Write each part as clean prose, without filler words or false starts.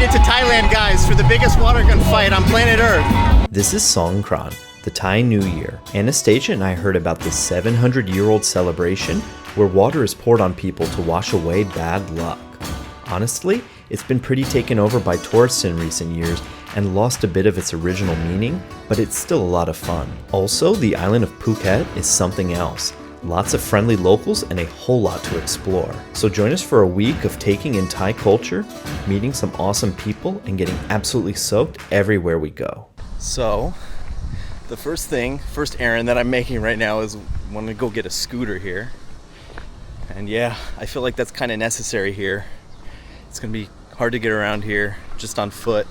made it to Thailand, guys, for the biggest water gun fight on planet Earth. This is Songkran, the Thai New Year. Anastasia and I heard about this 700-year-old celebration where water is poured on people to wash away bad luck. Honestly, it's been pretty taken over by tourists in recent years and lost a bit of its original meaning, but it's still a lot of fun. Also, the island of Phuket is something else. Lots of friendly locals and a whole lot to explore. So join us for a week of taking in Thai culture, meeting some awesome people, and getting absolutely soaked everywhere we go. So, the first errand that I'm making right now is I want to go get a scooter here. And yeah, I feel like that's kind of necessary here. It's going to be hard to get around here just on foot.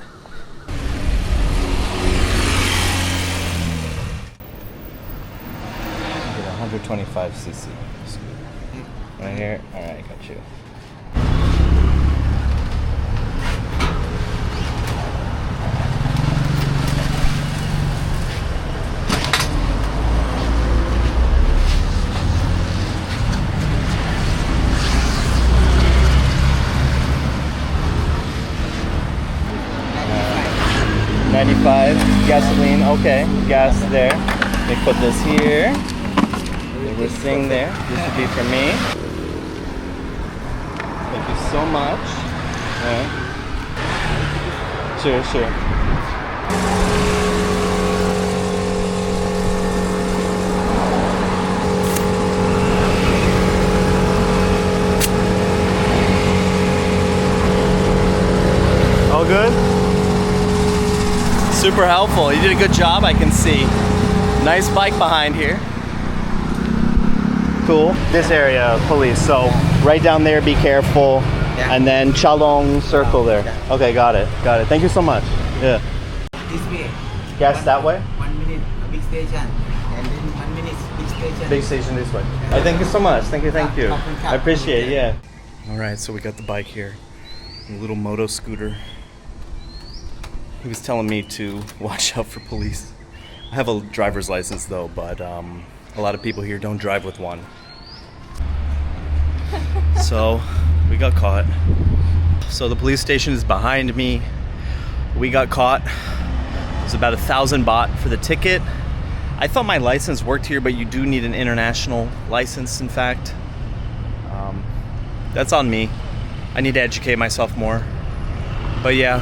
Get 125cc right here. All right, got you. $95 gasoline. Okay, gas there. Let me put this here. This thing there. This would be for me. Thank you so much. Yeah. Sure. All good? Super helpful. You did a good job, I can see. Nice bike behind here. Cool. This area, police. So right down there, be careful. Yeah. And then Chalong circle there. Yeah. Okay, got it. Thank you so much. Yeah. This way. Gas that way? 1 minute, big station. And then 1 minute, big station. Big station this way. Oh, thank you so much. Thank you. I appreciate it, yeah. Alright, so we got the bike here. A little moto scooter. He was telling me to watch out for police. I have a driver's license though, but a lot of people here don't drive with one. So we got caught. So the police station is behind me. We got caught. It was about 1,000 baht for the ticket. I thought my license worked here, but you do need an international license, in fact. That's on me. I need to educate myself more. But yeah,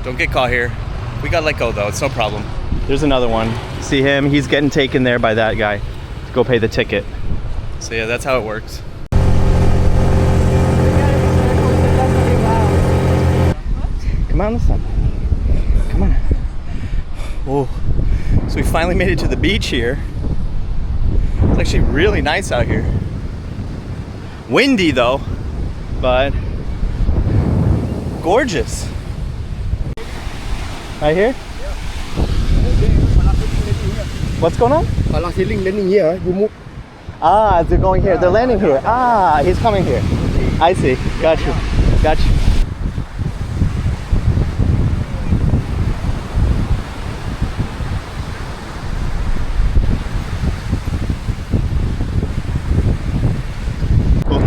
don't get caught here. We got let go though, it's no problem. There's another one. See him? He's getting taken there by that guy to go pay the ticket. So yeah, that's how it works. Come on, listen. Come on. Whoa. So we finally made it to the beach here. It's actually really nice out here. Windy though, but gorgeous. Right here? What's going on? Landing here, you move. Ah, they're going here. They're landing here. Ah, he's coming here. I see. Got you.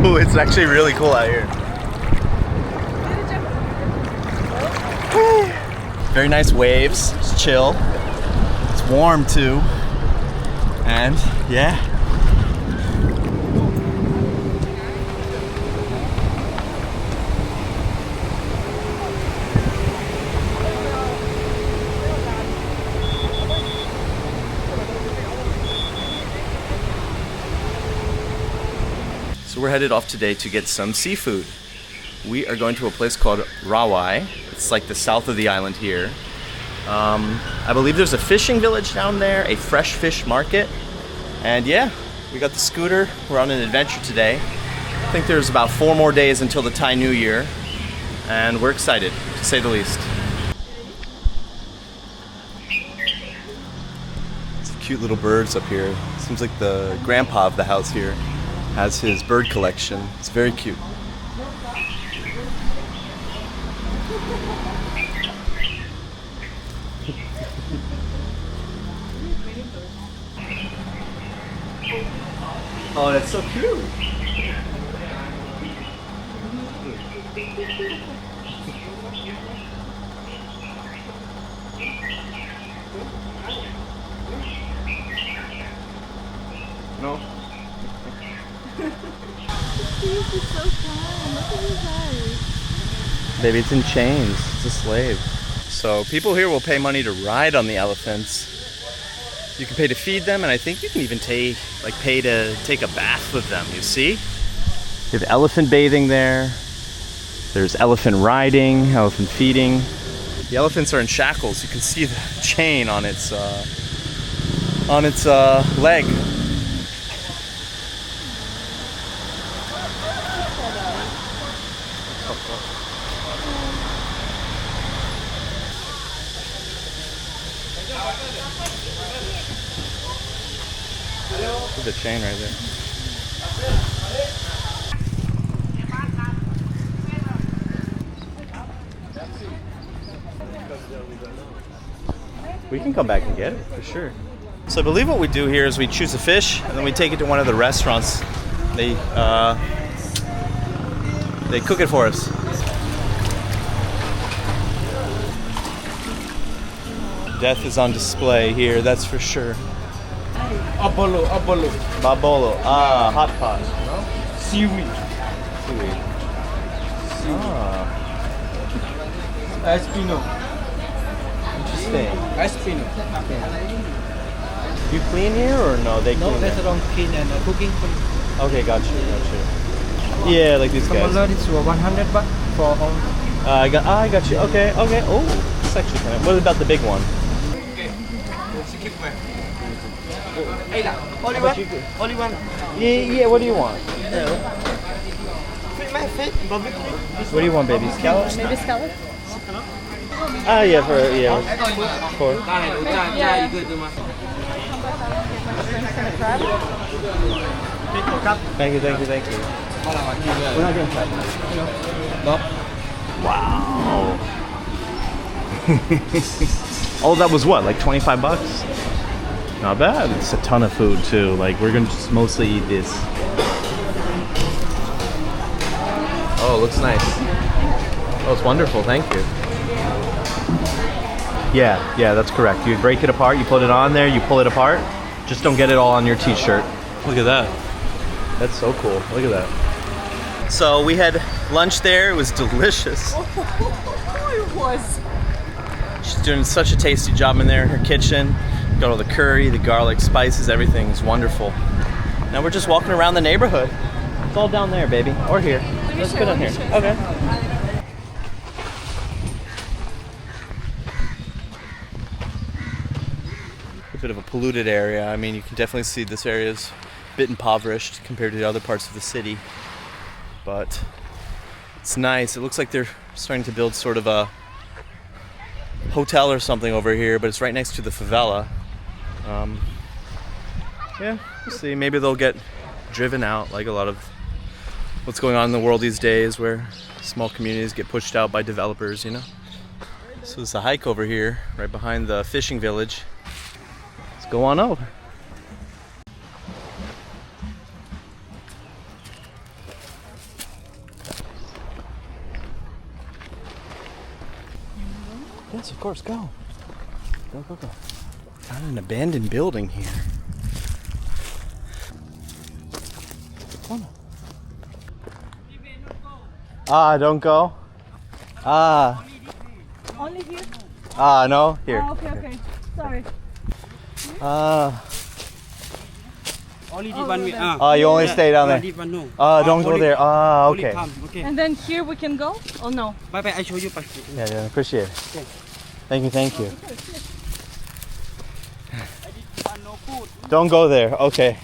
Ooh, it's actually really cool out here. Very nice waves. It's chill. It's warm too. And yeah. So we're headed off today to get some seafood. We are going to a place called Rawai. It's like the south of the island here. I believe there's a fishing village down there, a fresh fish market. And yeah, we got the scooter. We're on an adventure today. I think there's about 4 more days until the Thai New Year. And we're excited, to say the least. Some cute little birds up here. Seems like the grandpa of the house here has his bird collection. It's very cute. Oh, that's so cute. Baby, it's in chains. It's a slave. So people here will pay money to ride on the elephants. You can pay to feed them, and I think you can even pay to take a bath with them, you see? You have elephant bathing there. There's elephant riding, elephant feeding. The elephants are in shackles. You can see the chain on its leg. Look at the chain right there. We can come back and get it, for sure. So I believe what we do here is we choose a fish, and then we take it to one of the restaurants. They cook it for us. Death is on display here, that's for sure. Apollo. Babolo, hot pot. Seaweed. Seaweed. Ah, Espino. interesting. Espino. You clean here or no? They clean. No, there? restaurant clean and cooking. Okay, got you. Yeah, like these guys. Smaller, it's 100 baht for all. I got you. Okay. Oh, it's actually kind of. What about the big one? Only one. Yeah. What do you want? What do you want, baby? Scallops? Maybe scallop? Yeah, for. Thank you. We're not getting fat. Wow. Oh, that was what? Like 25 bucks? Not bad. It's a ton of food too. Like we're gonna just mostly eat this. Oh, it looks nice. Oh, it's wonderful. Thank you. Yeah, that's correct. You break it apart, you put it on there, you pull it apart. Just don't get it all on your t-shirt. Look at that. That's so cool. Look at that. So we had lunch there. It was delicious. It was. She's doing such a tasty job in there in her kitchen. Got all the curry, the garlic, spices, everything is wonderful. Now we're just walking around the neighborhood. It's all down there, baby. Or here. Let's go down here. Okay. A bit of a polluted area. I mean, you can definitely see this area is a bit impoverished compared to the other parts of the city. But it's nice. It looks like they're starting to build sort of a hotel or something over here, but it's right next to the favela. Yeah, we'll see. Maybe they'll get driven out, like a lot of what's going on in the world these days, where small communities get pushed out by developers, you know. So there's a hike over here, right behind the fishing village. Let's go on over. Yes, of course, go. Go. Found an abandoned building here. Don't go. Only here? No, here. Okay. Sorry. Only the one way. You only stay down there. Only one, no. Don't go there. Only Okay. come, okay. And then here we can go? Oh no. Bye, I show you. Yeah, appreciate it. Okay. Thank you. Don't go there. Okay.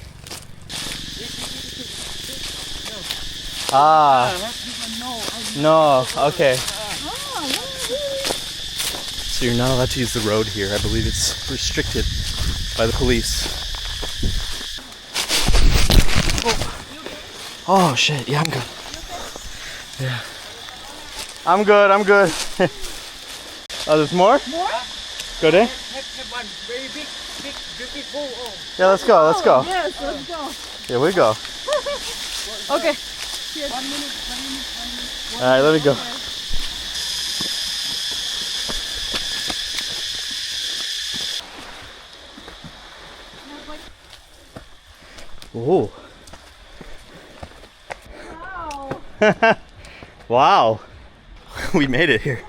No. Okay. So you're not allowed to use the road here. I believe it's restricted by the police. Oh shit. Yeah, I'm good. Yeah. I'm good. Oh, there's more? More? Go there? Have one very big, beautiful. Oh. Yeah, let's go. Yes, let's go. Here we go. Okay. 1 minute. Alright, let me go. Ooh. Wow. Wow. We made it here.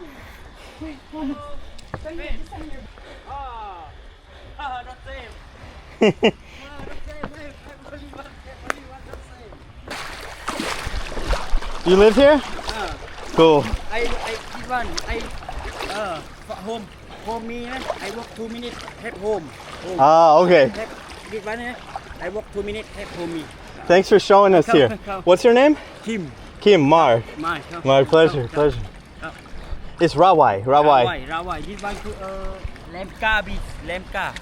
You live here? Cool. I this one home me I walk 2 minutes head home. Ah, okay. This one I walk 2 minutes head home me. Thanks for showing us here. Come. What's your name? Kim. Kim, Mark. My pleasure, Come. pleasure. Come. It's Rawai. Rawai. This one to Lemka beach. Lemka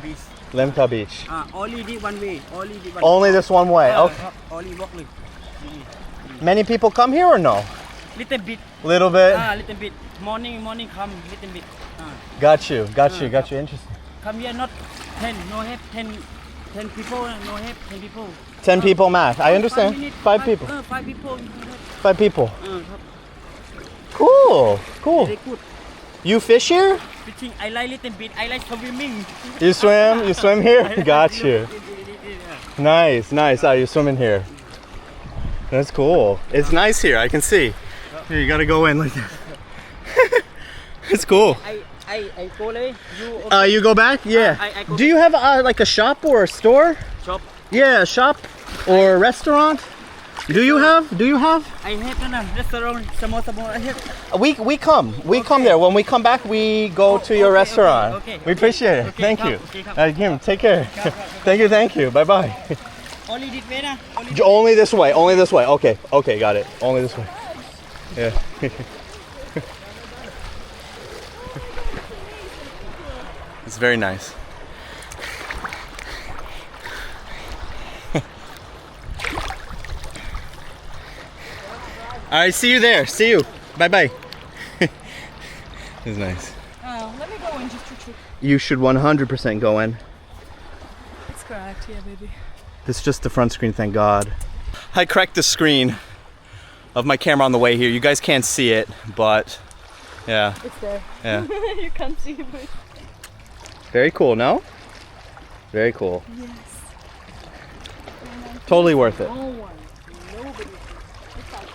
Beach. Lemka Beach. Only this one way. Only this one way. Okay. Only walk like. Many people come here or no? Little bit. Little bit. Little bit. Morning come little bit. Got you. Interesting. Come here not 10. No have 10 people. No have 10 people. 10 people max. I understand. 5 people. 5 people. 5 people. Cool. Very good. You fish here? Fishing. I like little bit. I like swimming. You swim? You swim here? Got you. Nice. Oh, you swim in here. That's cool. It's nice here. I can see. Here, you gotta go in like that. It's cool. I go there. You go back? Yeah. I go Do you have like a shop or a store? Shop. Yeah, a shop or a restaurant. Do you have? I have a restaurant. Small. I have. We come there. When we come back, we go to your restaurant. Okay. We appreciate it. Okay, Thank come, you. okay, come. Kim, take care. Thank you. Bye bye. Only this way na? Only this way. Okay, got it. Only this way. Yeah. It's very nice. All right, see you there. See you. Bye bye. It's nice. Let me go in just to check. You should 100% go in. It's cracked, yeah, baby. It's just the front screen, thank God. I cracked the screen of my camera on the way here. You guys can't see it, but yeah. It's there. Yeah. You can't see it, but... Very cool, no? Very cool. Yes. Totally worth it. No one. Nobody. It's like...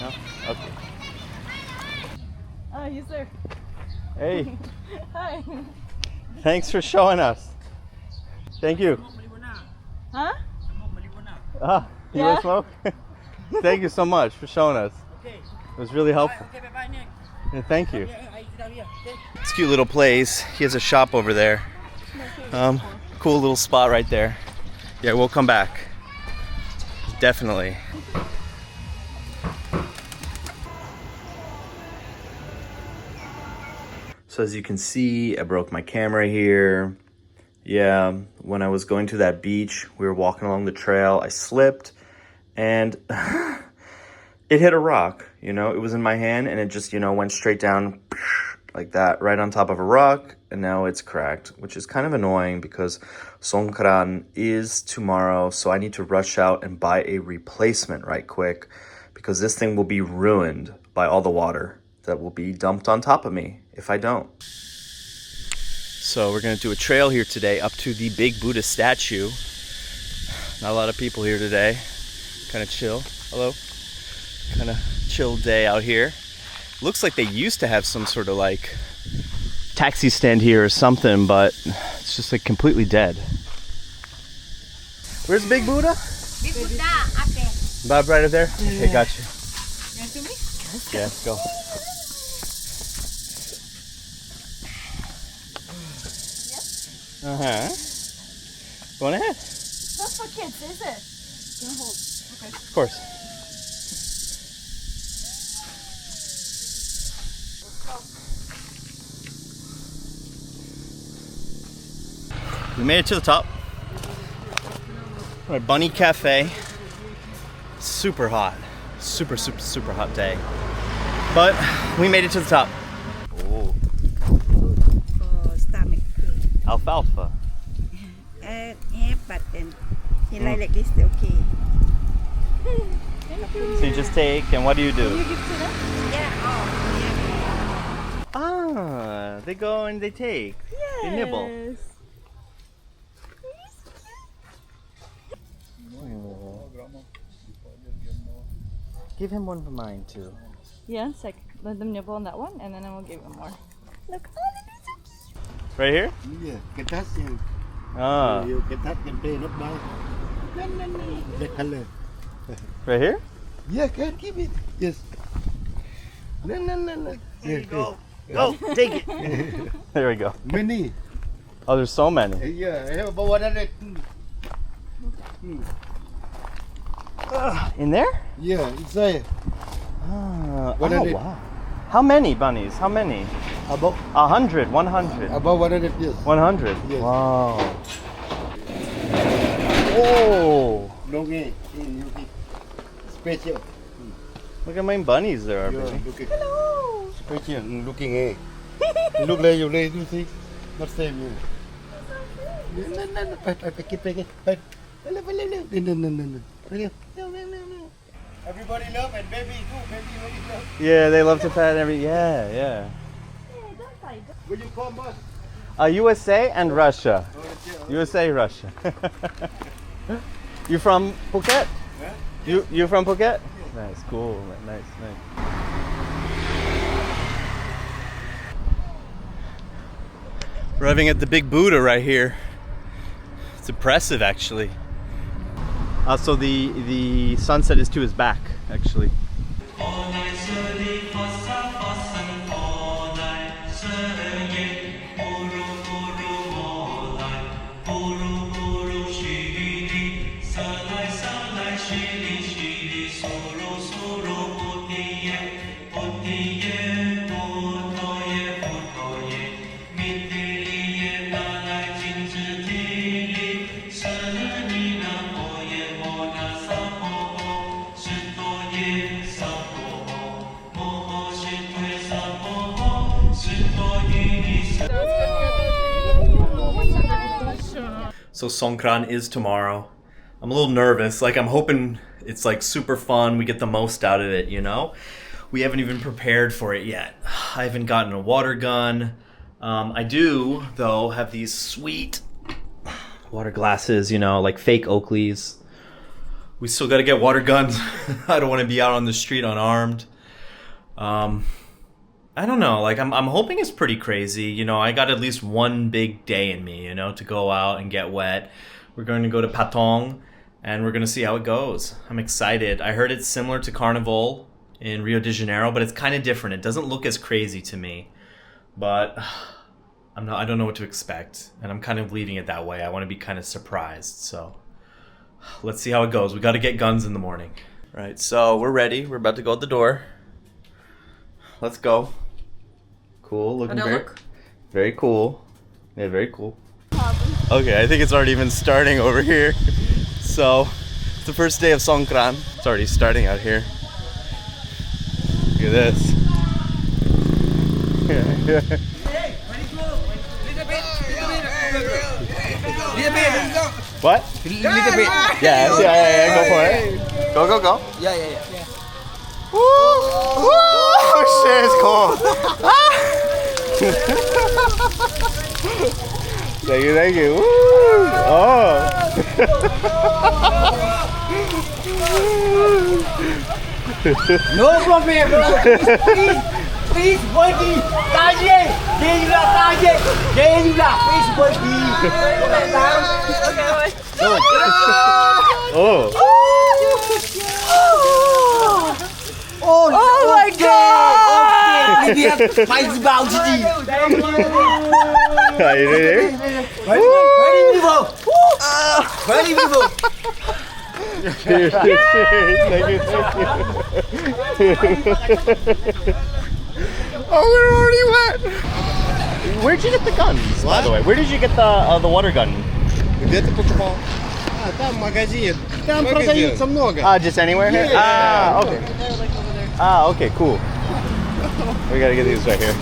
No? Okay. Ah, he's there. Hey, Hi. thanks for showing us. Thank you. Huh? You Yeah. want to smoke? Thank you so much for showing us. It was really helpful. Yeah, thank you. It's a cute little place. He has a shop over there. Cool little spot right there. Yeah, we'll come back. Definitely. So as you can see, I broke my camera here. Yeah, when I was going to that beach, we were walking along the trail, I slipped and it hit a rock, you know, it was in my hand and it just, you know, went straight down like that, right on top of a rock, and now it's cracked, which is kind of annoying because Songkran is tomorrow, so I need to rush out and buy a replacement right quick because this thing will be ruined by all the water that will be dumped on top of me if I don't. So we're gonna do a trail here today up to the big Buddha statue. Not a lot of people here today. Kind of chill. Hello. Kind of chill day out here. Looks like they used to have some sort of like taxi stand here or something, but it's just like completely dead. Where's Big Buddha? Big Buddha, up there. Bob, right up there? Okay, got you. You want to me? Yeah, let's go. Uh-huh. Go on ahead. It's not for kids, is it? Don't hold. Okay. Of course. We made it to the top. We're at Bunny Cafe. Super hot. Super hot day. But we made it to the top. Oh. For stomach. Alfalfa. Yeah, but then he like this, okay. So you just take, and what do you do? You give to them? Yeah, oh, they go and they take. They nibble. Give him one for mine too. Yeah, sec. Let them nibble on that one, and then I will give them more. Look, oh, they're so cute. Right here? Yeah, can touch you. Ah, You can touch, can play, not buy. The color. right here? Yeah, can keep it. Yes. No. There you go. Go, take it. There we go. Many. Oh, there's so many. Yeah, I have about 100. In there? Yeah, inside. Oh, 100. wow. How many bunnies? How many? About 100, 100. about 100 yes. 100? Yes. Wow. Oh! Long hair. Special. Look how many bunnies there are, Yeah, baby. look at special. Looking hair. Look like you see. Not same. Yeah. No. Pack it. No. Everybody love and baby too. Baby really love. Yeah, they love to pet every. Yeah. Where you from, boss? USA and Russia. USA, Russia. You from Phuket? Yeah. You from Phuket? Nice, cool, nice. Arriving at the big Buddha right here. It's impressive, actually. So the sunset is to his back, actually. So Songkran is tomorrow. I'm a little nervous. Like, I'm hoping it's like super fun. We get the most out of it, you know? We haven't even prepared for it yet. I haven't gotten a water gun. I do, though, have these sweet water glasses, you know, like fake Oakleys. We still gotta get water guns. I don't want to be out on the street unarmed. I don't know, like I'm hoping it's pretty crazy. You know, I got at least one big day in me, you know, to go out and get wet. We're going to go to Patong and we're going to see how it goes. I'm excited. I heard it's similar to Carnival in Rio de Janeiro, but it's kind of different. It doesn't look as crazy to me. But I don't know what to expect, and I'm kind of leaving it that way. I want to be kind of surprised. So let's see how it goes. We got to get guns in the morning. Right, so we're ready. We're about to go out the door. Let's go. Cool, looking very cool. Yeah, very cool. Okay, I think it's already even starting over here. So, it's the first day of Songkran. It's already starting out here. Look at this. What? Little bit. Yeah, go for it. Go. Yeah. Woo! Woo! Oh shit, it's cold. Thank you. Woo! Oh. No problem, bro. Please, buddy. Tajik. Please, buddy. Oh. Oh my God! Okay. Dia mais bouncy. Are you ready? Ready, people. Ready, people. Thank you. Oh, we're already wet. Where'd you get the guns, by the way? Where did you get the water gun? Где-то покупал. Там магазин. Там продаются много. Just anywhere here? Yeah. Okay. Okay, cool. We gotta get these right here.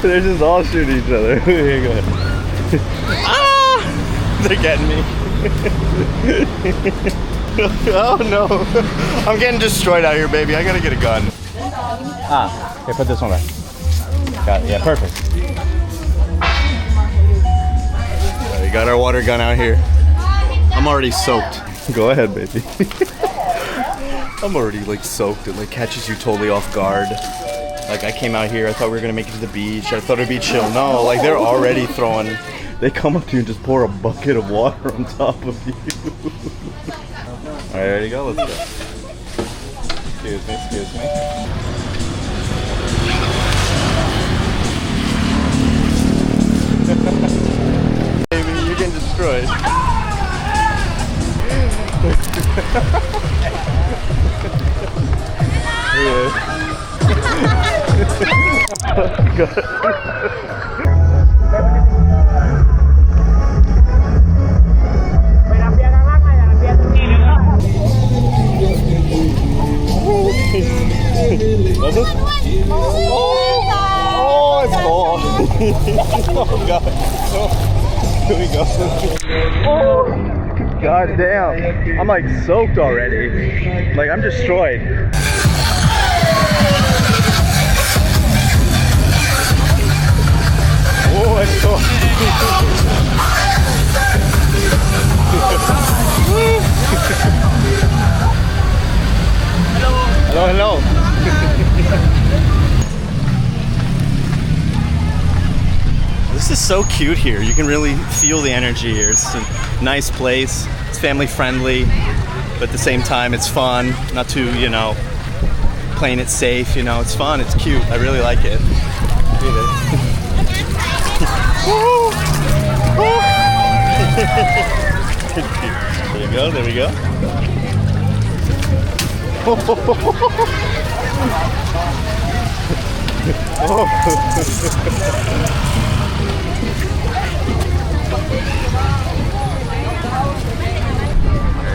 They're just all shooting each other. Here, go ahead. They're getting me. Oh no. I'm getting destroyed out here, baby. I gotta get a gun. Ah, okay, put this one back. Got it. Yeah, perfect. We got our water gun out here. I'm already soaked. Go ahead, baby. I'm already like soaked. It like catches you totally off guard. Like I came out here, I thought we were gonna make it to the beach. I thought it'd be chill. No, like they're already throwing. They come up to you and just pour a bucket of water on top of you. All right, ready to go? Let's go. Excuse me, excuse me. Baby, you're getting destroyed. Was it? Oh, it's cold. Oh god. Here we go. Oh, god damn. I'm like soaked already. Like I'm destroyed. Oh, it's cold. Hello, hello. This is so cute here. You can really feel the energy here. It's a nice place. It's family friendly, but at the same time it's fun. Not too, you know, playing it safe, you know. It's fun, it's cute. I really like it. There you go, there we go. There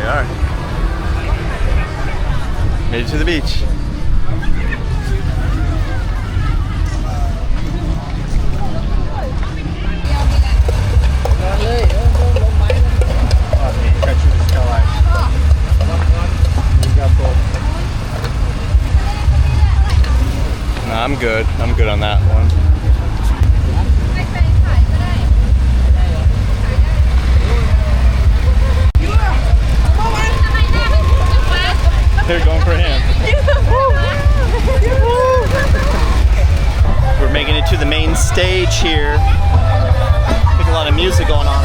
you are. Made it to the beach. I'm good. I'm good on that one. They're going for a hand. We're making it to the main stage here. I think a lot of music going on.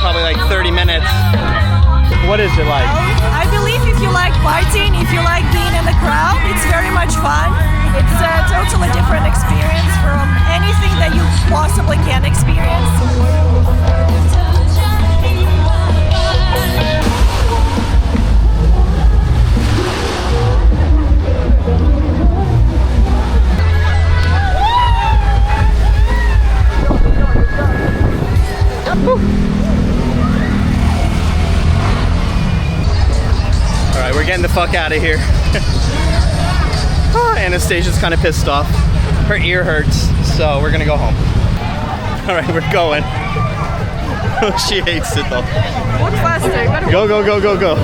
probably like 30 minutes. What is it like? I believe if you like partying, if you like being in the crowd, it's very much fun. It's a totally different experience from anything that you possibly can experience. Alright, we're getting the fuck out of here. Anastasia's kind of pissed off. Her ear hurts, so we're gonna go home. Alright, we're going. She hates it though. Walk faster. You gotta Go, go, go, go, go.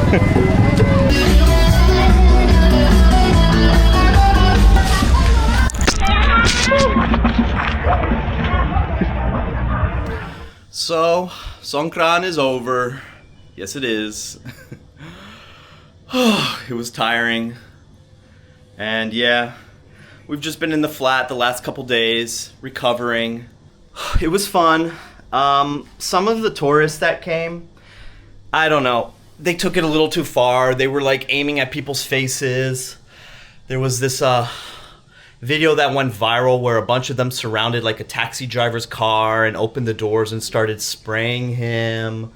So, Songkran is over. Yes, it is. It was tiring. And yeah, we've just been in the flat the last couple days, recovering. It was fun. Some of the tourists that came, I don't know, they took it a little too far. They were like aiming at people's faces. There was this video that went viral where a bunch of them surrounded like a taxi driver's car and opened the doors and started spraying him.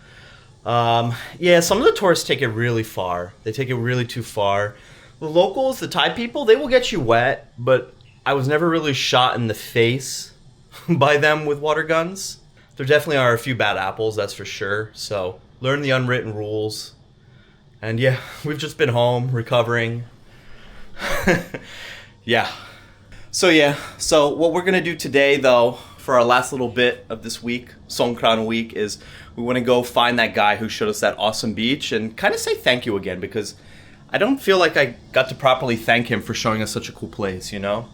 Yeah, some of the tourists take it really far. They take it really too far. The locals, the Thai people, they will get you wet, but I was never really shot in the face by them with water guns. There definitely are a few bad apples, that's for sure. So learn the unwritten rules. And yeah, we've just been home recovering. Yeah. So what we're gonna do today though, for our last little bit of this week, Songkran week, is we wanna go find that guy who showed us that awesome beach and kind of say thank you again, because I don't feel like I got to properly thank him for showing us such a cool place, you know?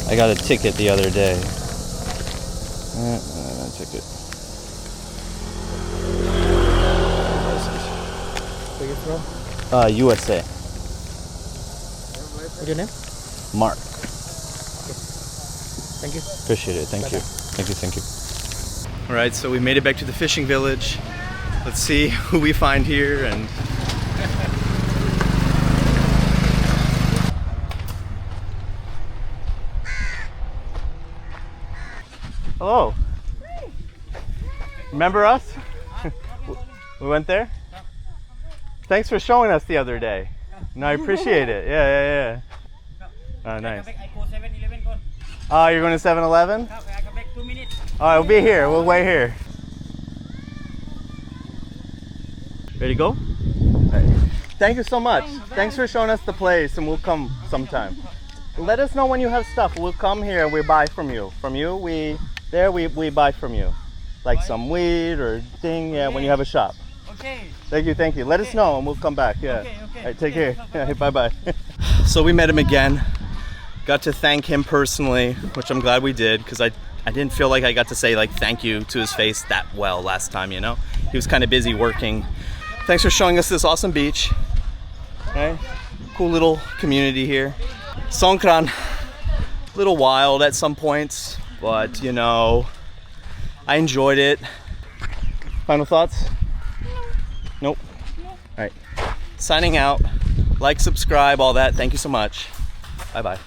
I got a ticket the other day. Ticket. Where you from? USA. What's your name? Mark. Thank you. Appreciate it. Thank you. Thank you. All right, so we made it back to the fishing village. Let's see who we find here and... Hello. Remember us? We went there? Thanks for showing us the other day. No, I appreciate it. Yeah. Oh, nice. Oh, you're going to 7-Eleven? All right, we'll be here. We'll wait here. Ready to go? All right. Thank you so much. Thanks for showing us the place, and we'll come sometime. Let us know when you have stuff. We'll come here and we buy from you. From you, we buy from you. Like some weed or thing, yeah, when you have a shop. Okay. Thank you. Let us know and we'll come back, yeah. Okay. All right, take care. Bye-bye. So we met him again. Got to thank him personally, which I'm glad we did, because I didn't feel like I got to say like thank you to his face that well last time, you know? He was kind of busy working. Thanks for showing us this awesome beach. All right, cool little community here. Songkran, a little wild at some points, but you know, I enjoyed it. Final thoughts? Nope. All right, signing out. Like, subscribe, all that. Thank you so much. Bye-bye.